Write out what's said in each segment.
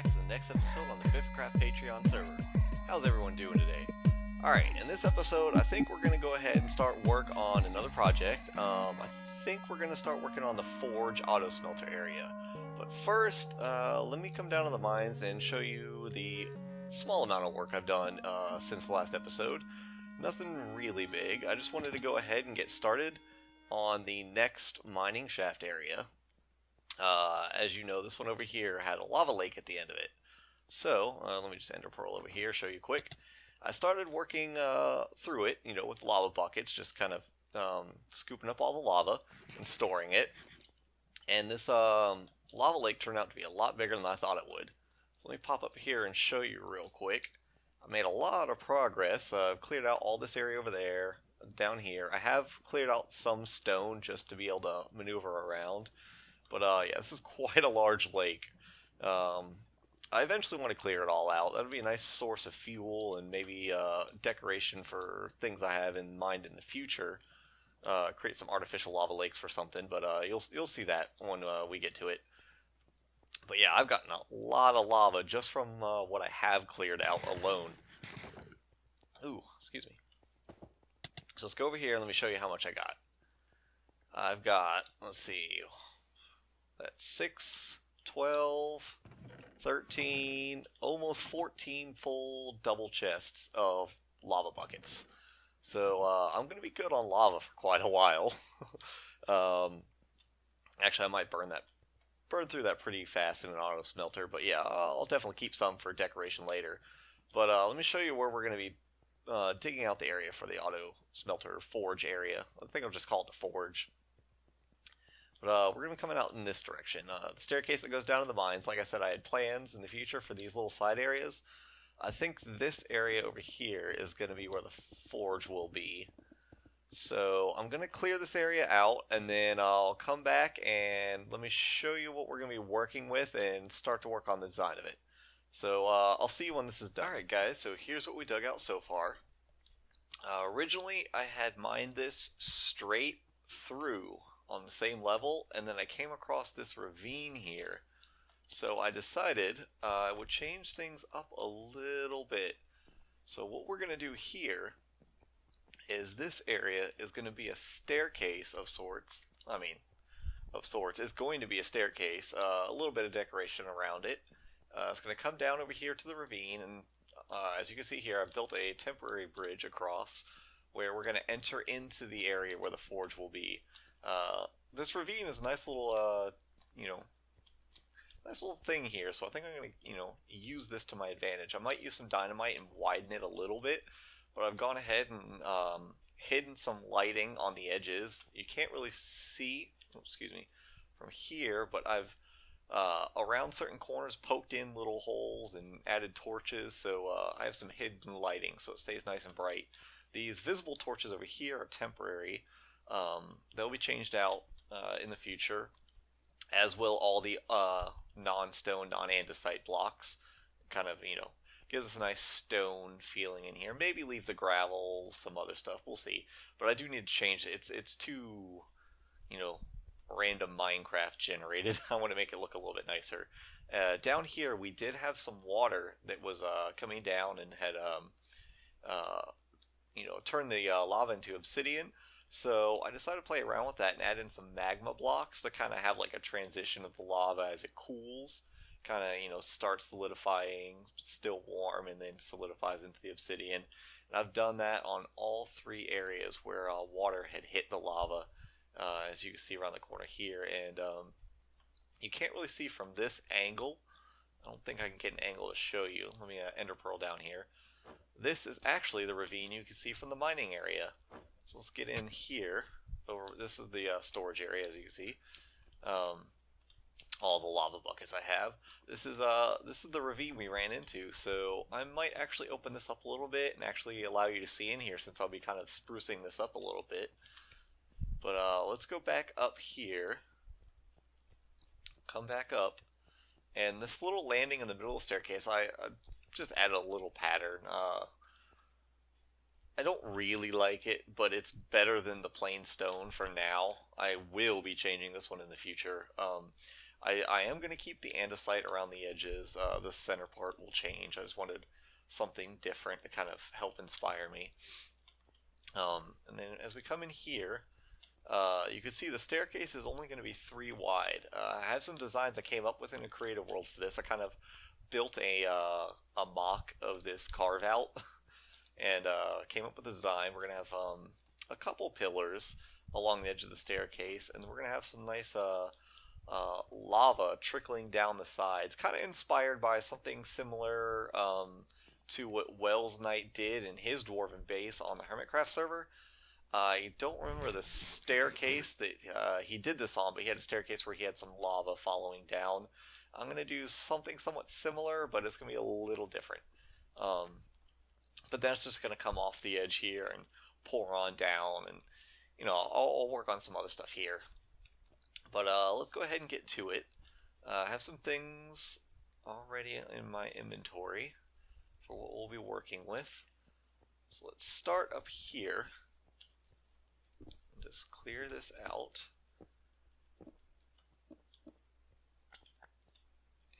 back to the next episode on the BiffaCraft Patreon server. How's everyone doing today? Alright, in this episode, I think we're going to go ahead and start work on another project. I think we're going to start working on the Forge Auto Smelter area. But first, let me come down to the mines and show you the small amount of work I've done since the last episode. Nothing really big. I just wanted to go ahead and get started on the next mining shaft area. As you know, this one over here had a lava lake at the end of it. So, let me just enter pearl over here, show you quick. I started working through it, you know, with lava buckets, just kind of scooping up all the lava and storing it. And this lava lake turned out to be a lot bigger than I thought it would. So let me pop up here and show you real quick. I made a lot of progress. I've cleared out all this area over there, down here. I have cleared out some stone just to be able to maneuver around. But yeah, this is quite a large lake. I eventually want to clear it all out. That would be a nice source of fuel and maybe decoration for things I have in mind in the future. Create some artificial lava lakes for something, but you'll see that when we get to it. But yeah, I've gotten a lot of lava just from what I have cleared out alone. Ooh, excuse me. So let's go over here and let me show you how much I got. I've got, let's see, that's 6, 12, 13, almost 14 full double chests of lava buckets. So I'm going to be good on lava for quite a while. Actually, I might burn through that pretty fast in an auto smelter, but yeah, I'll definitely keep some for decoration later. But let me show you where we're going to be digging out the area for the auto smelter forge area. I think I'll just call it the forge. But we're going to be coming out in this direction. The staircase that goes down to the mines, like I said, I had plans in the future for these little side areas. I think this area over here is going to be where the forge will be. So I'm going to clear this area out, and then I'll come back and let me show you what we're going to be working with and start to work on the design of it. So I'll see you when this is done. Alright guys, so here's what we dug out so far. Originally I had mined this straight through on the same level, and then I came across this ravine here. So I decided I would change things up a little bit. So what we're going to do here is this area is going to be a staircase of sorts. It's going to be a staircase, a little bit of decoration around it. It's going to come down over here to the ravine, and as you can see here, I've built a temporary bridge across where we're going to enter into the area where the forge will be. This ravine is a nice little, nice little thing here, so I think I'm going to, use this to my advantage. I might use some dynamite and widen it a little bit, but I've gone ahead and hidden some lighting on the edges. You can't really see, from here, but I've, around certain corners, poked in little holes and added torches, so I have some hidden lighting, so it stays nice and bright. These visible torches over here are temporary. They'll be changed out in the future, as will all the non-stone, non-andesite blocks. Kind of, gives us a nice stone feeling in here. Maybe leave the gravel, some other stuff, we'll see. But I do need to change it. It's too, random Minecraft generated. I want to make it look a little bit nicer. Down here, we did have some water that was coming down and had, turned the lava into obsidian. So I decided to play around with that and add in some magma blocks to kind of have like a transition of the lava as it cools. Kind of, starts solidifying, still warm, and then solidifies into the obsidian. And I've done that on all 3 areas where water had hit the lava, as you can see around the corner here. And you can't really see from this angle. I don't think I can get an angle to show you. Let me ender pearl down here. This is actually the ravine you can see from the mining area. So let's get in here. This is the storage area, as you can see. All the lava buckets I have. This is the ravine we ran into. So I might actually open this up a little bit and actually allow you to see in here, since I'll be kind of sprucing this up a little bit. But let's go back up here. Come back up. And this little landing in the middle of the staircase, I just added a little pattern. I don't really like it, but it's better than the plain stone for now. I will be changing this one in the future. I am going to keep the andesite around the edges. The center part will change. I just wanted something different to kind of help inspire me. And then as we come in here, you can see the staircase is only going to be 3 wide. I have some designs I came up with in a creative world for this. I kind of built a mock of this carve out and came up with a design. We're going to have a couple pillars along the edge of the staircase, and we're going to have some nice lava trickling down the sides, kind of inspired by something similar to what Wells Knight did in his Dwarven base on the Hermitcraft server. I don't remember the staircase that he did this on, but he had a staircase where he had some lava following down. I'm going to do something somewhat similar, but it's going to be a little different. But that's just going to come off the edge here and pour on down, and you know, I'll work on some other stuff here. But let's go ahead and get to it. I have some things already in my inventory for what we'll be working with. So let's start up here and just clear this out.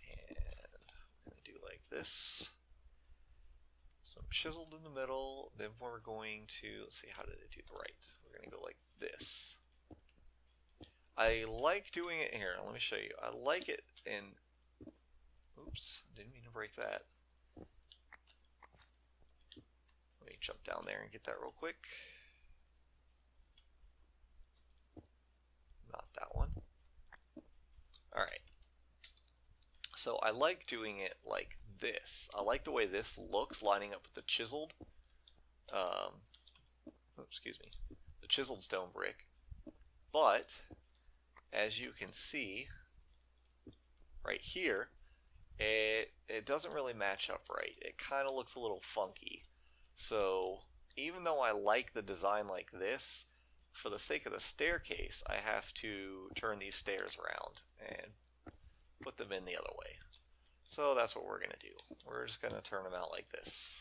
And I'm going to do like this. Some chiseled in the middle. Then we're going to, let's see, how did it do the right? We're going to go like this. I like doing it here. Let me show you. I like it in... Oops, didn't mean to break that. Let me jump down there and get that real quick. Not that one. Alright. So I like doing it like this. I like the way this looks lining up with the chiseled. Excuse me. The chiseled stone brick. But as you can see right here, it doesn't really match up right. It kind of looks a little funky. So even though I like the design like this, for the sake of the staircase, I have to turn these stairs around and put them in the other way. So that's what we're going to do. We're just going to turn them out like this.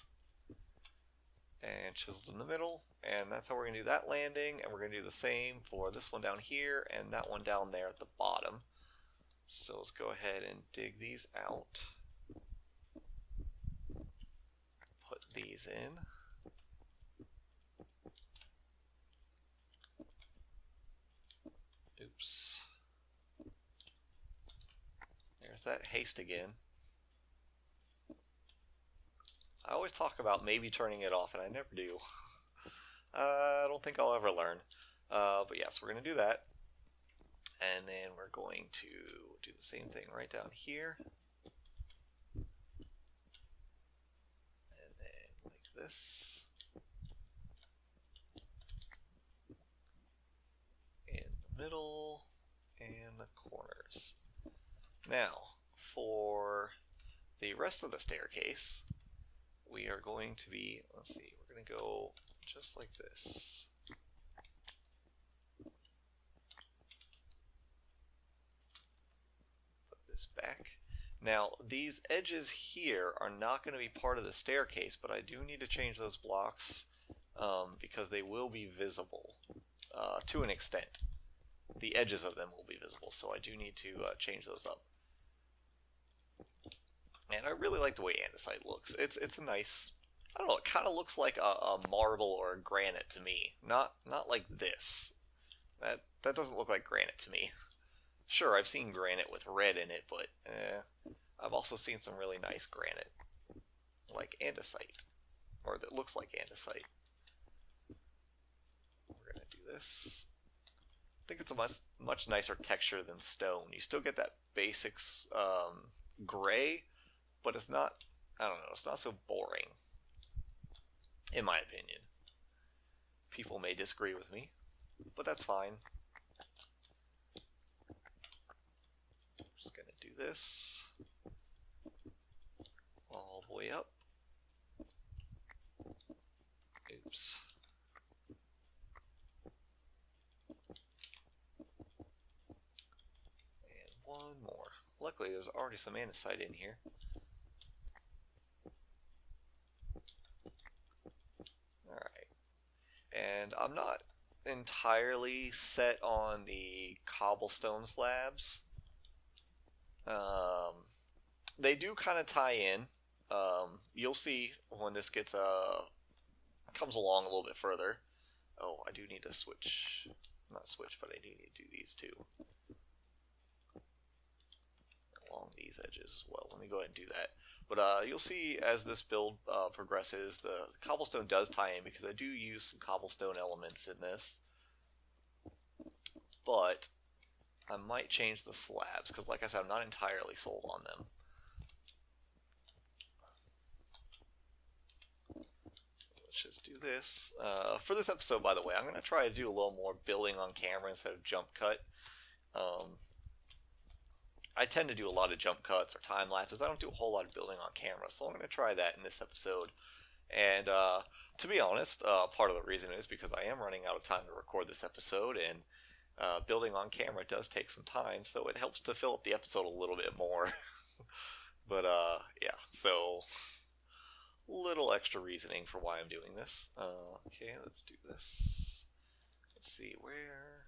And chiseled in the middle, and that's how we're going to do that landing, and we're going to do the same for this one down here and that one down there at the bottom. So let's go ahead and dig these out. Put these in. Oops. There's that haste again. I always talk about maybe turning it off, and I never do. I don't think I'll ever learn. But yes, we're going to do that. And then we're going to do the same thing right down here. And then like this. In the middle and the corners. Now, for the rest of the staircase, we are going to be, let's see, we're going to go just like this. Put this back. Now, these edges here are not going to be part of the staircase, but I do need to change those blocks because they will be visible to an extent. The edges of them will be visible, so I do need to change those up. And I really like the way andesite looks. It's a nice, I don't know, it kind of looks like a marble or a granite to me. Not like this. That doesn't look like granite to me. Sure, I've seen granite with red in it, but I've also seen some really nice granite, like andesite, or that looks like andesite. We're gonna do this. I think it's a much nicer texture than stone. You still get that basic gray, but it's not, I don't know, it's not so boring, in my opinion. People may disagree with me, but that's fine. Just gonna do this all the way up. Oops. And one more. Luckily, there's already some andesite in here. Alright. And I'm not entirely set on the cobblestone slabs. They do kind of tie in. You'll see when this gets comes along a little bit further. Oh, I do need to switch, not switch, but I do need to do these two along these edges as well. Let me go ahead and do that. But you'll see as this build progresses, the cobblestone does tie in because I do use some cobblestone elements in this. But I might change the slabs because, like I said, I'm not entirely sold on them. Let's just do this. For this episode, by the way, I'm going to try to do a little more building on camera instead of jump cut. I tend to do a lot of jump cuts or time lapses. I don't do a whole lot of building on camera, so I'm going to try that in this episode. And to be honest, part of the reason is because I am running out of time to record this episode, and building on camera does take some time, so it helps to fill up the episode a little bit more. But yeah, so little extra reasoning for why I'm doing this. Okay, let's do this. Let's see where.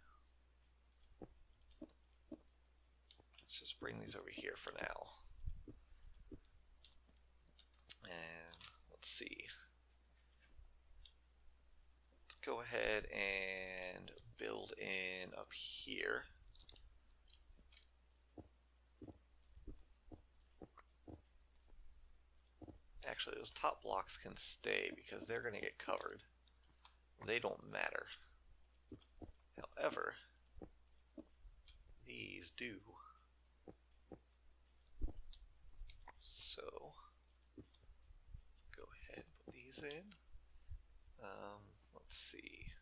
Let's just bring these over here for now. And let's see. Let's go ahead and build in up here. Actually, those top blocks can stay because they're going to get covered. They don't matter. However, these do. So, let's go ahead and put these in. Let's see.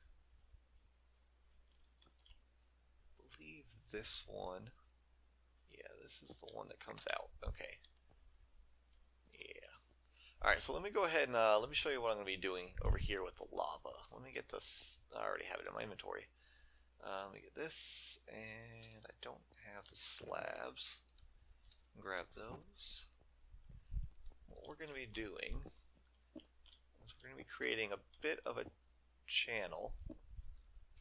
I believe this one. Yeah, this is the one that comes out. Okay. Yeah. Alright, so let me go ahead and let me show you what I'm going to be doing over here with the lava. Let me get this. I already have it in my inventory. Let me get this, and I don't have the slabs. Grab those. What we're going to be doing is we're going to be creating a bit of a channel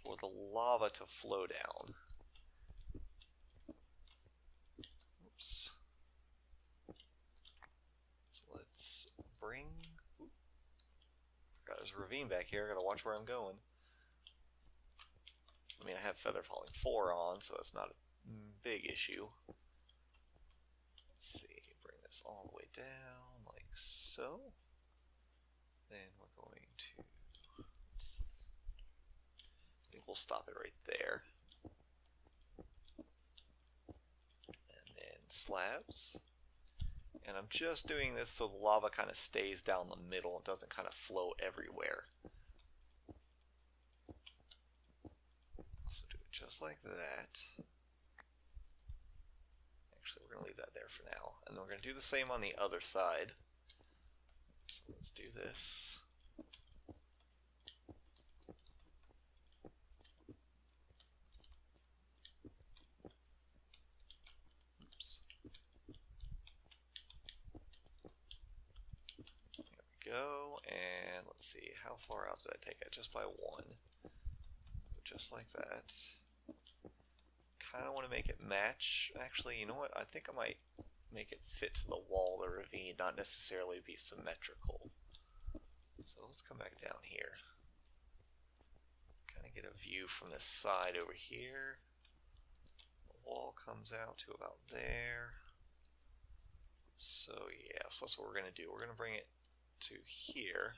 for the lava to flow down. Oops. So let's bring. Forgot there's a ravine back here. I gotta watch where I'm going. I mean, I have Feather Falling 4 on, so that's not a big issue. Let's see, bring this all the way down, like so. Then we're going to, I think we'll stop it right there. And then slabs. And I'm just doing this so the lava kind of stays down the middle and doesn't kind of flow everywhere. So do it just like that. Actually, we're going to leave that there for now. And then we're going to do the same on the other side. So let's do this. Oops. There we go. And let's see, how far out did I take it? Just by one. Just like that. Kind of want to make it match. Actually, you know what? I think I might make it fit to the wall of the ravine, not necessarily be symmetrical. So let's come back down here. Kind of get a view from this side over here. The wall comes out to about there. So yeah, so that's what we're going to do. We're going to bring it to here.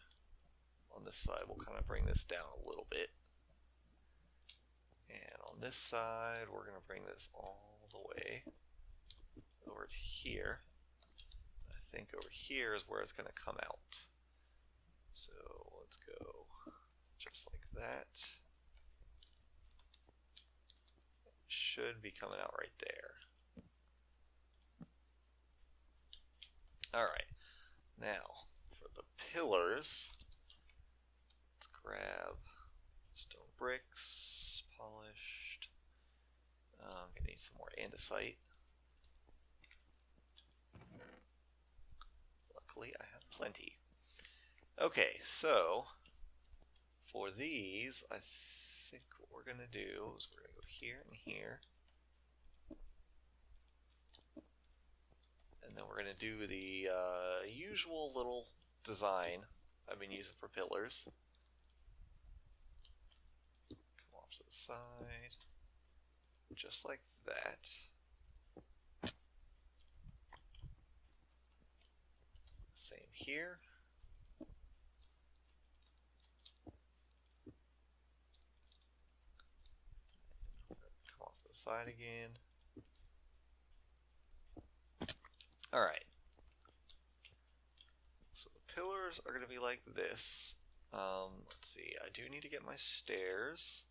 On this side, we'll kind of bring this down a little bit. And on this side, we're going to bring this all the way over to here. I think over here is where it's going to come out. So let's go just like that. It should be coming out right there. Alright, now for the pillars, let's grab stone bricks. Polished. I'm going to need some more andesite. Luckily, I have plenty. Okay, so for these, I think what we're going to do is we're going to go here and here. And then we're going to do the usual little design I've been using for pillars. Come off to the side, just like that. Same here. Come off to the side again. Alright. So the pillars are going to be like this. Let's see, I do need to get my stairs.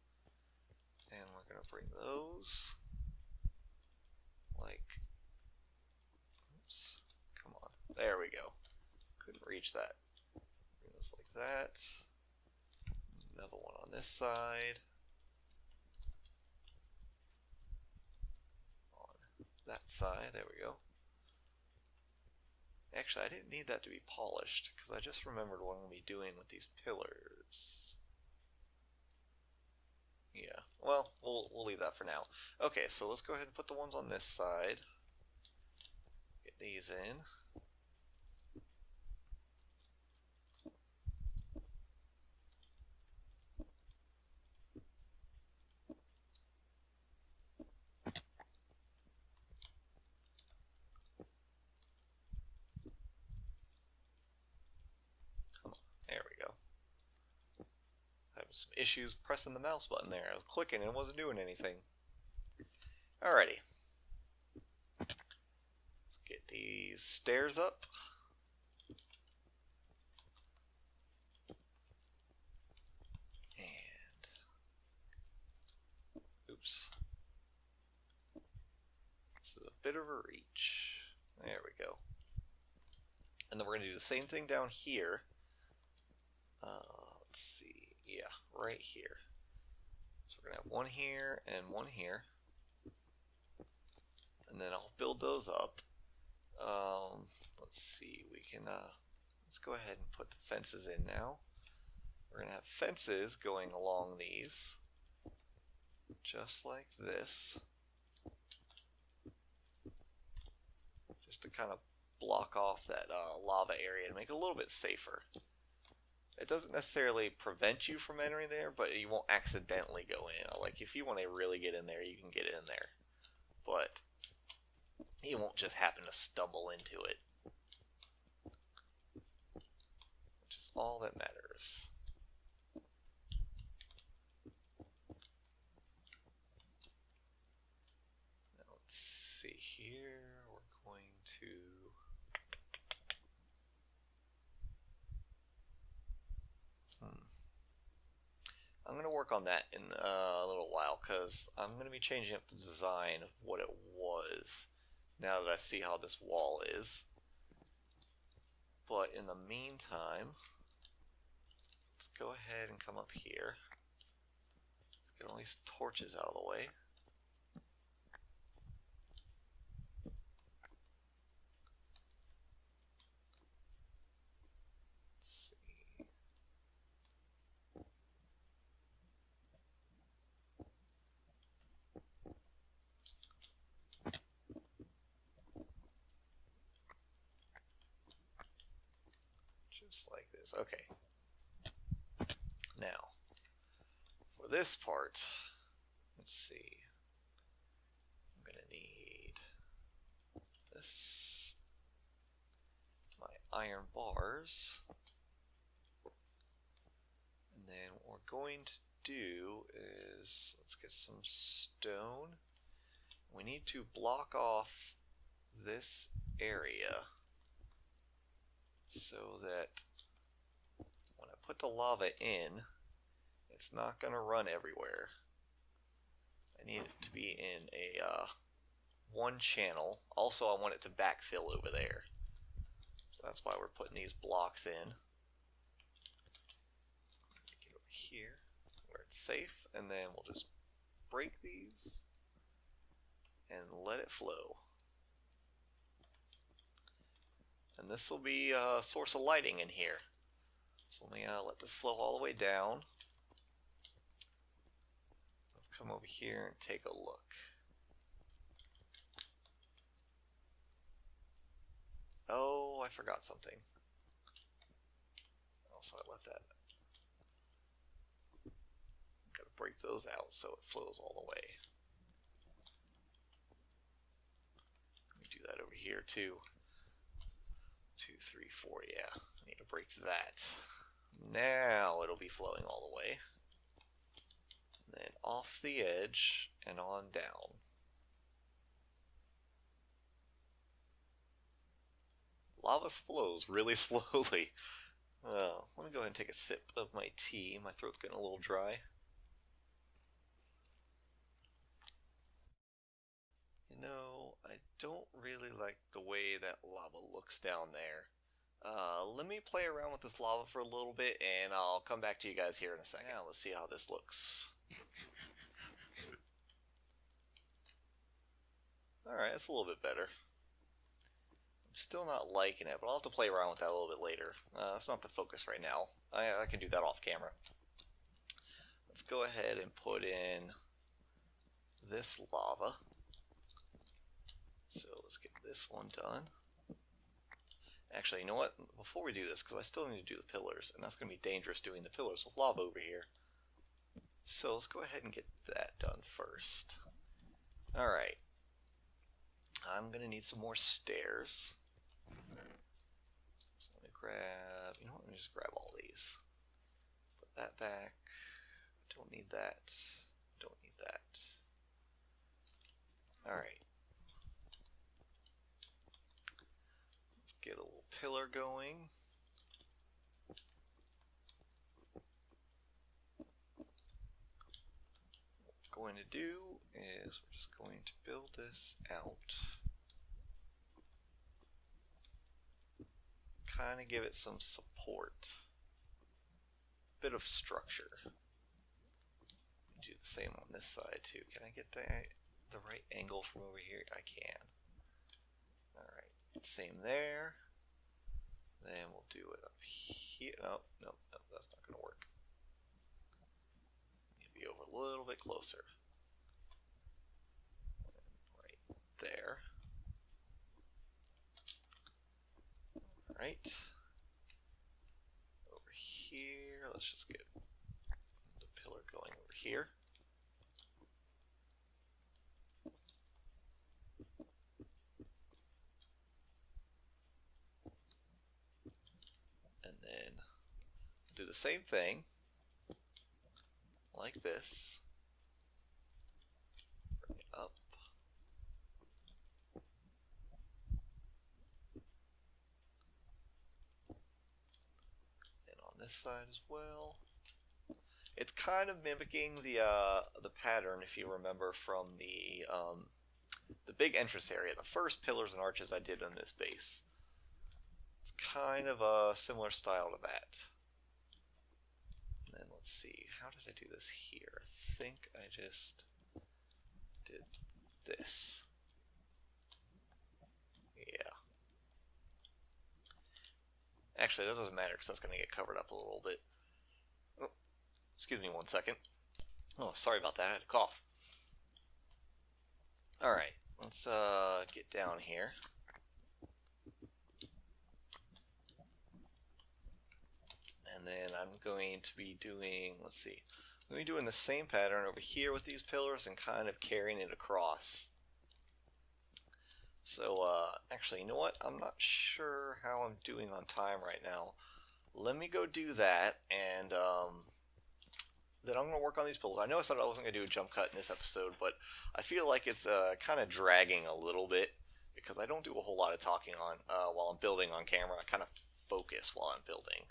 And we're going to bring those like, oops, come on, there we go. Couldn't reach that. Bring those like that. Another one on this side. On that side, there we go. Actually, I didn't need that to be polished, because I just remembered what I'm going to be doing with these pillars. Yeah, well, we'll leave that for now. Okay, so let's go ahead and put the ones on this side. Get these in. There we go. Having some issues pressing the mouse button there. I was clicking and it wasn't doing anything. Alrighty. Let's get these stairs up. And oops. This is a bit of a reach. There we go. And then we're going to do the same thing down here. Let's see, yeah, right here. So we're going to have one here and one here. And then I'll build those up. Let's see, we can, let's go ahead and put the fences in now. We're going to have fences going along these. Just like this. Just to kind of block off that lava area and make it a little bit safer. It doesn't necessarily prevent you from entering there, but you won't accidentally go in. Like, if you want to really get in there, you can get in there. But you won't just happen to stumble into it. Which is all that matters. Now, let's see here. We're going to... I'm going to work on that in a little while, because I'm going to be changing up the design of what it was now that I see how this wall is. But in the meantime, let's go ahead and come up here. Let's get all these torches out of the way. Just like this. Okay. Now, for this part, let's see. I'm going to need this, my iron bars, and then what we're going to do is, let's get some stone. We need to block off this area so that when I put the lava in, it's not going to run everywhere. I need it to be in a one channel. Also, I want it to backfill over there. So that's why we're putting these blocks in. Get over here where it's safe, and then we'll just break these and let it flow. And this will be a source of lighting in here. So let me let this flow all the way down. Let's come over here and take a look. I forgot something. Also, I left that. Gotta break those out so it flows all the way. Let me do that over here too. 2, 3, 4, yeah. I need to break that. Now it'll be flowing all the way. And then off the edge and on down. Lava flows really slowly. Let me go ahead and take a sip of my tea. My throat's getting a little dry. You know, I don't really like the way that lava looks down there. Let me play around with this lava for a little bit, and I'll come back to you guys here in a second. Now, let's see how this looks. Alright, that's a little bit better. I'm still not liking it, but I'll have to play around with that a little bit later. It's not the focus right now. I can do that off camera. Let's go ahead and put in this lava. So let's get this one done. Actually, you know what? Before we do this, because I still need to do the pillars, and that's going to be dangerous doing the pillars with lava over here. So let's go ahead and get that done first. Alright. I'm going to need some more stairs. So let me grab, you know what, let me just grab all these. Put that back. Don't need that. Don't need that. Alright. Let's get a little pillar going. What we're going to do is we're just going to build this out. Kind of give it some support. Bit of structure. Do the same on this side too. Can I get the right angle from over here? I can. Alright, same there. Then we'll do it up here. Oh, no, that's not going to work. Need to be over a little bit closer. Right there. Alright. Over here, let's just get the pillar going over here. And then do the same thing, like this. Bring it up. And on this side as well. It's kind of mimicking the pattern, if you remember, from the big entrance area, the first pillars and arches I did on this base. It's kind of a similar style to that. And then let's see, how did I do this here? I think I just did this. Yeah. Actually, that doesn't matter because that's going to get covered up a little bit. Oh, excuse me 1 second. Oh, sorry about that. I had a cough. Alright, let's get down here. And then I'm going to be doing, let's see, I'm going to be doing the same pattern over here with these pillars and kind of carrying it across. So, actually, you know what? I'm not sure how I'm doing on time right now. Let me go do that, and then I'm going to work on these pillars. I know I said I wasn't going to do a jump cut in this episode, but I feel like it's kind of dragging a little bit because I don't do a whole lot of talking on while I'm building on camera. I kind of focus while I'm building.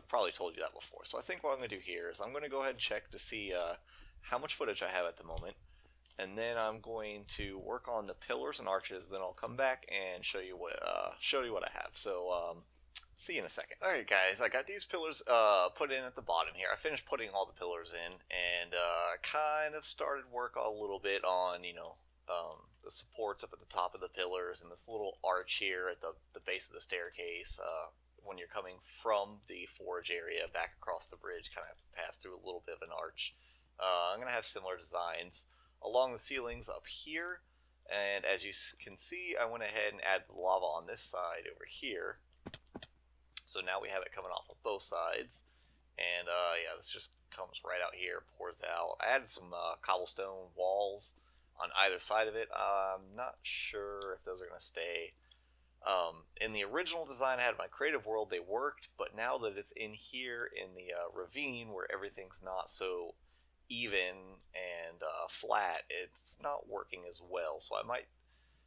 Probably told you that before. So I think what I'm going to do here is I'm going to go ahead and check to see how much footage I have at the moment. And then I'm going to work on the pillars and arches. Then I'll come back and show you what I have. So see you in a second. Alright guys, I got these pillars put in at the bottom here. I finished putting all the pillars in and kind of started work a little bit on, you know, the supports up at the top of the pillars and this little arch here at the base of the staircase. When you're coming from the forge area back across the bridge, kind of pass through a little bit of an arch. I'm going to have similar designs along the ceilings up here. And as you can see, I went ahead and added the lava on this side over here. So now we have it coming off of both sides. And yeah, this just comes right out here, pours out. I added some cobblestone walls on either side of it. I'm not sure if those are going to stay. In the original design I had my creative world, they worked, but now that it's in here in the ravine where everything's not so even and flat, it's not working as well. So I might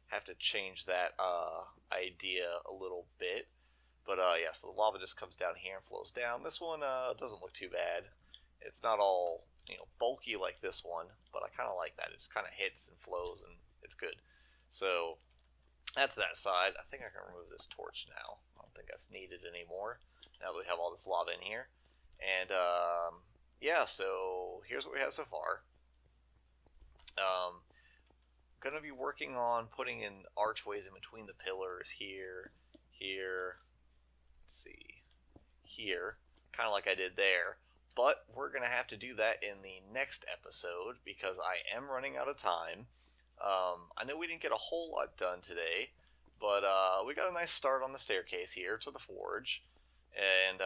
have to change that idea a little bit. But yeah, so the lava just comes down here and flows down. This one doesn't look too bad. It's not all bulky like this one, but I kind of like that. It just kind of hits and flows, and it's good. So that's that side. I think I can remove this torch now. I don't think that's needed anymore now that we have all this lava in here. And yeah, so here's what we have so far. Going to be working on putting in archways in between the pillars here, let's see, here, kind of like I did there. But we're going to have to do that in the next episode because I am running out of time. I know we didn't get a whole lot done today, but we got a nice start on the staircase here to the forge. And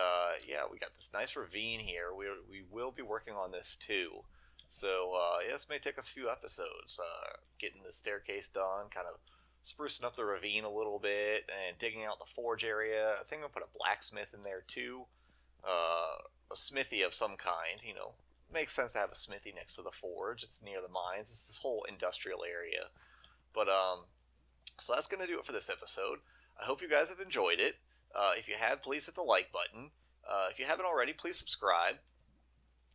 yeah, we got this nice ravine here. We will be working on this too. So yeah, this may take us a few episodes, getting the staircase done, kind of sprucing up the ravine a little bit, and digging out the forge area. I think I'm going to put a blacksmith in there too. A smithy of some kind, makes sense to have a smithy next to the forge. It's near the mines. It's this whole industrial area. But so that's going to do it for this episode. I hope you guys have enjoyed it. If you have, please hit the like button. If you haven't already, please subscribe.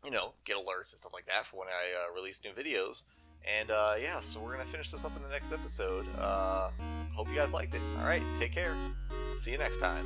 Get alerts and stuff like that for when I release new videos. And yeah, so we're going to finish this up in the next episode. Hope you guys liked it. Alright, take care. See you next time.